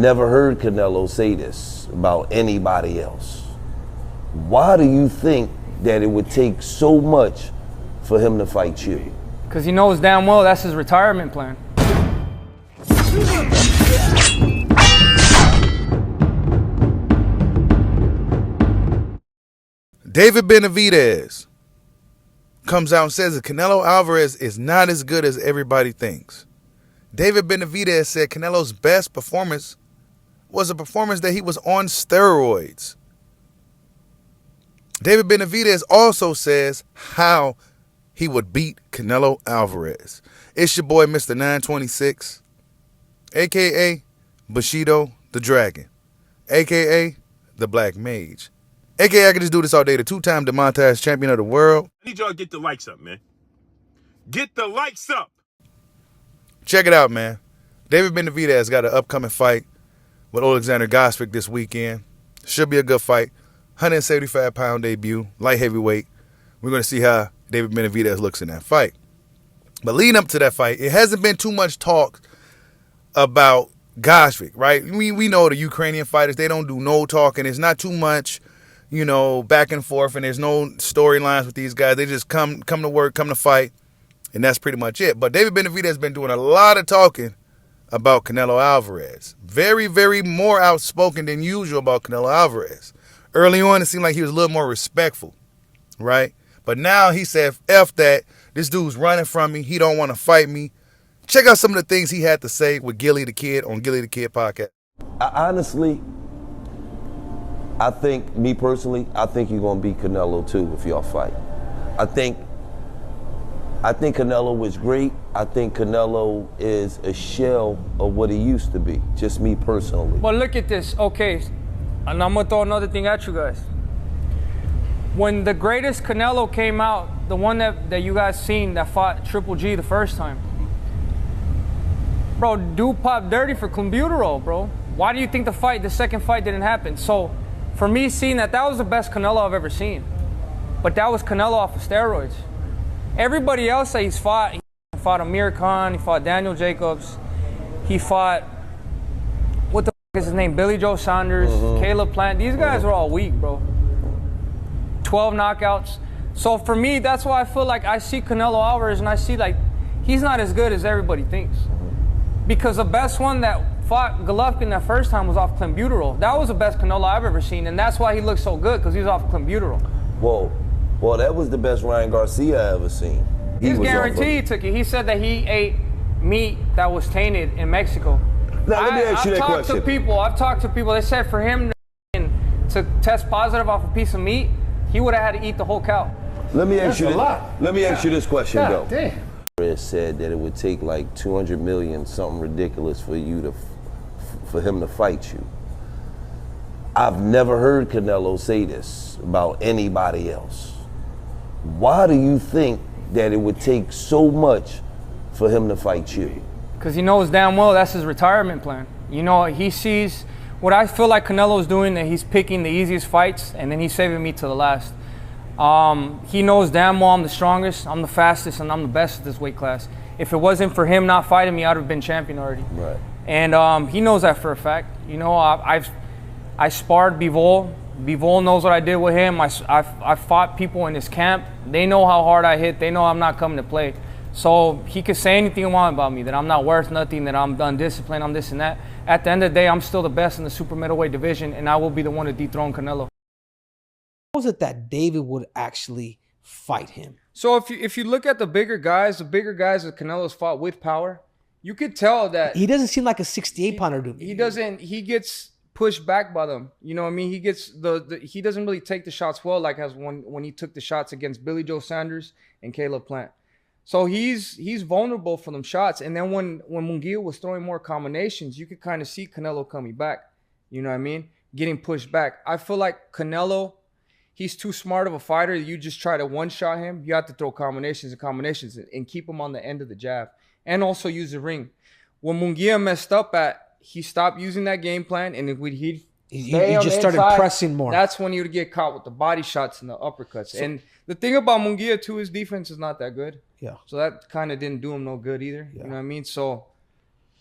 never heard Canelo say this about anybody else. Why do you think that it would take so much for him to fight you? Because he knows damn well that's his retirement plan. David Benavidez comes out and says that Canelo Alvarez is not as good as everybody thinks. David Benavidez said Canelo's best performance was a performance that he was on steroids. David Benavidez also says how he would beat Canelo Alvarez. It's your boy, Mr. 926, a.k.a. Bushido the Dragon, a.k.a. the Black Mage, a.k.a. I can just do this all day, the two-time demontage champion of the world. I need y'all to get the likes up, man. Get the likes up. Check it out, man. David Benavidez got an upcoming fight with Alexander Gosvick this weekend. Should be a good fight. 175-pound debut, light heavyweight. We're going to see how David Benavidez looks in that fight. But leading up to that fight, it hasn't been too much talk about Gosvick, right? We know the Ukrainian fighters, they don't do no talking. It's not too much, you know, back and forth, and there's no storylines with these guys. They just come to work, come to fight, and that's pretty much it. But David Benavidez has been doing a lot of talking about Canelo Alvarez. Very, very more outspoken than usual about Canelo Alvarez. Early on, it seemed like he was a little more respectful, right? But now he said, F that, this dude's running from me, he don't want to fight me. Check out some of the things he had to say with Gilly the Kid on Gilly the Kid podcast. Honestly, I think, me personally, I think you're going to beat Canelo too if y'all fight. I think Canelo was great. I think Canelo is a shell of what he used to be, just me personally. But look at this, okay, and I'm gonna throw another thing at you guys. When the greatest Canelo came out, the one that you guys seen that fought Triple G the first time, bro, dude popped dirty for clenbuterol, bro. Why do you think the second fight didn't happen? So, for me, seeing that was the best Canelo I've ever seen. But that was Canelo off of steroids. Everybody else that he fought Amir Khan, he fought Daniel Jacobs, he fought, what the f is his name, Billy Joe Saunders, Caleb Plant. These guys were all weak, bro. 12 knockouts. So for me, that's why I feel like I see Canelo Alvarez and I see like, he's not as good as everybody thinks. Because the best one that fought Golovkin that first time was off clenbuterol. That was the best Canelo I've ever seen, and that's why he looked so good, because he was off clenbuterol. Well, that was the best Ryan Garcia I ever seen. He's guaranteed he took it. He said that he ate meat that was tainted in Mexico. Now, let me ask you that question. I've talked to people, they said for him to test positive off a piece of meat, he would have had to eat the whole cow. Let me ask you this question, though. Damn. It said that it would take like 200 million, something ridiculous, for him to fight you. I've never heard Canelo say this about anybody else. Why do you think that it would take so much for him to fight you? Because he knows damn well that's his retirement plan. You know, he sees what I feel like Canelo's doing, that he's picking the easiest fights and then he's saving me to the last. He knows damn well I'm the strongest, I'm the fastest, and I'm the best at this weight class. If it wasn't for him not fighting me, I'd have been champion already. Right. And he knows that for a fact. You know, I sparred Bivol. Bivol knows what I did with him. I fought people in his camp. They know how hard I hit. They know I'm not coming to play. So he could say anything he wants about me, that I'm not worth nothing, that I'm undisciplined, I'm this and that. At the end of the day, I'm still the best in the super middleweight division, and I will be the one to dethrone Canelo. How was it that David would actually fight him? So if you look at the bigger guys that Canelo's fought with power, you could tell that He doesn't seem like a 68-pounder dude. he gets pushed back by them. You know what I mean? He gets he doesn't really take the shots well, like as when he took the shots against Billy Joe Saunders and Caleb Plant. So he's vulnerable for them shots. And then when Munguia was throwing more combinations, you could kind of see Canelo coming back. You know what I mean? Getting pushed back. I feel like Canelo, he's too smart of a fighter. You just try to one-shot him. You have to throw combinations and keep him on the end of the jab. And also use the ring. When Munguia messed up he stopped using that game plan, and he just started pressing more. That's when he would get caught with the body shots and the uppercuts. And the thing about Munguia too, his defense is not that good. Yeah. So that kind of didn't do him no good either. Yeah. You know what I mean? So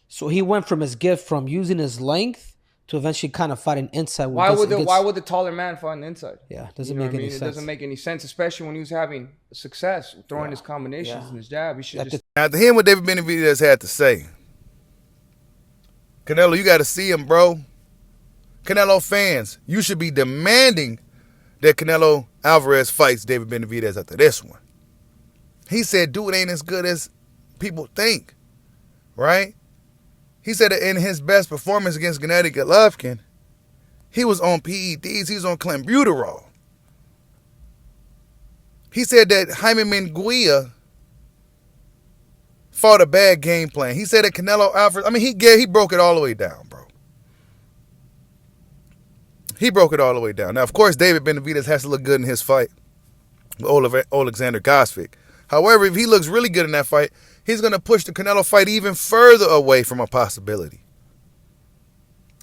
So he went from his gift from using his length to eventually kind of fighting inside. Why would the taller man fight on the inside? Yeah, doesn't You know make what I any mean? sense. It doesn't make any sense, especially when he was having success throwing his combinations and his jab. He should just. Now, to hear what David Benavidez had to say, Canelo, you got to see him, bro. Canelo fans, you should be demanding that Canelo Alvarez fights David Benavidez after this one. He said, dude ain't as good as people think, right? He said that in his best performance against Gennady Golovkin, he was on PEDs, he was on clenbuterol. He said that Jaime Munguia fought a bad game plan. He said that Canelo Alvarez, I mean, he broke it all the way down, bro. He broke it all the way down. Now, of course, David Benavidez has to look good in his fight with Alexander Gosvic. However, if he looks really good in that fight, he's going to push the Canelo fight even further away from a possibility.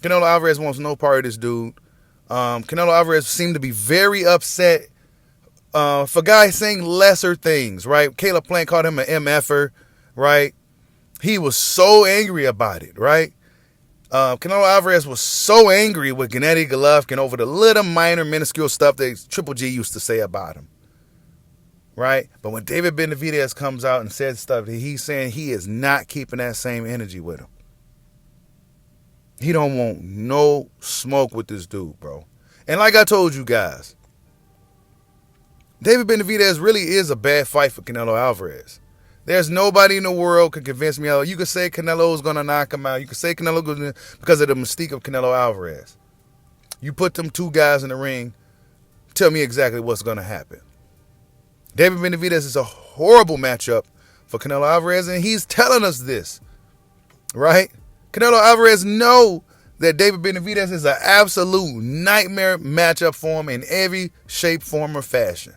Canelo Alvarez wants no part of this dude. Canelo Alvarez seemed to be very upset for guys saying lesser things, right? Caleb Plant called him an MFer, right? He was so angry about it, right? Canelo Alvarez was so angry with Gennady Golovkin over the little minor minuscule stuff that Triple G used to say about him. Right? But when David Benavidez comes out and says stuff, he's saying he is not keeping that same energy with him. He don't want no smoke with this dude, bro. And like I told you guys, David Benavidez really is a bad fight for Canelo Alvarez. There's nobody in the world can convince me. You could say Canelo's going to knock him out. You could say Canelo because of the mystique of Canelo Alvarez. You put them two guys in the ring, tell me exactly what's going to happen. David Benavidez is a horrible matchup for Canelo Alvarez, and he's telling us this, right? Canelo Alvarez know that David Benavidez is an absolute nightmare matchup for him in every shape, form, or fashion.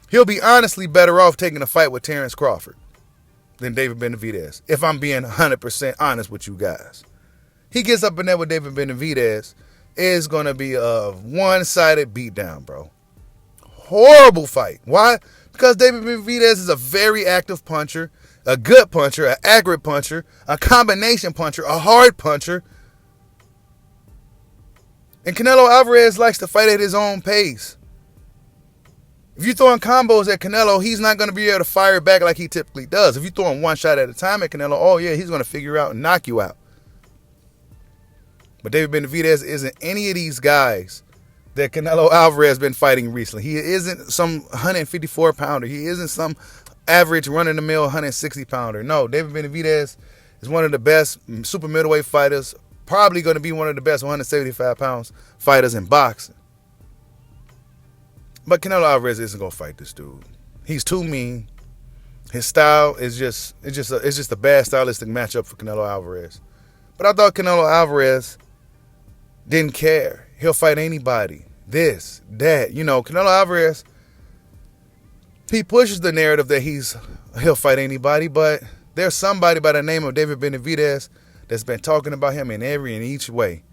He'll be honestly better off taking a fight with Terrence Crawford than David Benavidez, if I'm being 100% honest with you guys. He gets up in there with David Benavidez, it's going to be a one-sided beatdown, bro. Horrible fight. Why? Because David Benavidez is a very active puncher, a good puncher, an accurate puncher, a combination puncher, a hard puncher. And Canelo Alvarez likes to fight at his own pace. If you're throwing combos at Canelo, he's not going to be able to fire back like he typically does. If you're throwing one shot at a time at Canelo, oh yeah, he's going to figure out and knock you out. But David Benavidez isn't any of these guys that Canelo Alvarez has been fighting recently. He isn't some 154-pounder. He isn't some average run-of-the-mill 160-pounder. No, David Benavidez is one of the best super middleweight fighters, probably going to be one of the best 175-pound fighters in boxing. But Canelo Alvarez isn't going to fight this dude. He's too mean. His style is just a bad stylistic matchup for Canelo Alvarez. But I thought Canelo Alvarez didn't care. He'll fight anybody. This, that. You know, Canelo Alvarez, he pushes the narrative that he'll fight anybody, but there's somebody by the name of David Benavidez that's been talking about him in every and each way.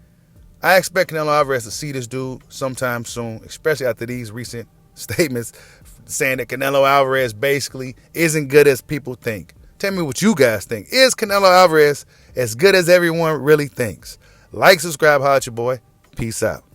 I expect Canelo Alvarez to see this dude sometime soon, especially after these recent statements saying that Canelo Alvarez basically isn't good as people think. Tell me what you guys think. Is Canelo Alvarez as good as everyone really thinks? Like, subscribe, holla at your boy. Peace out.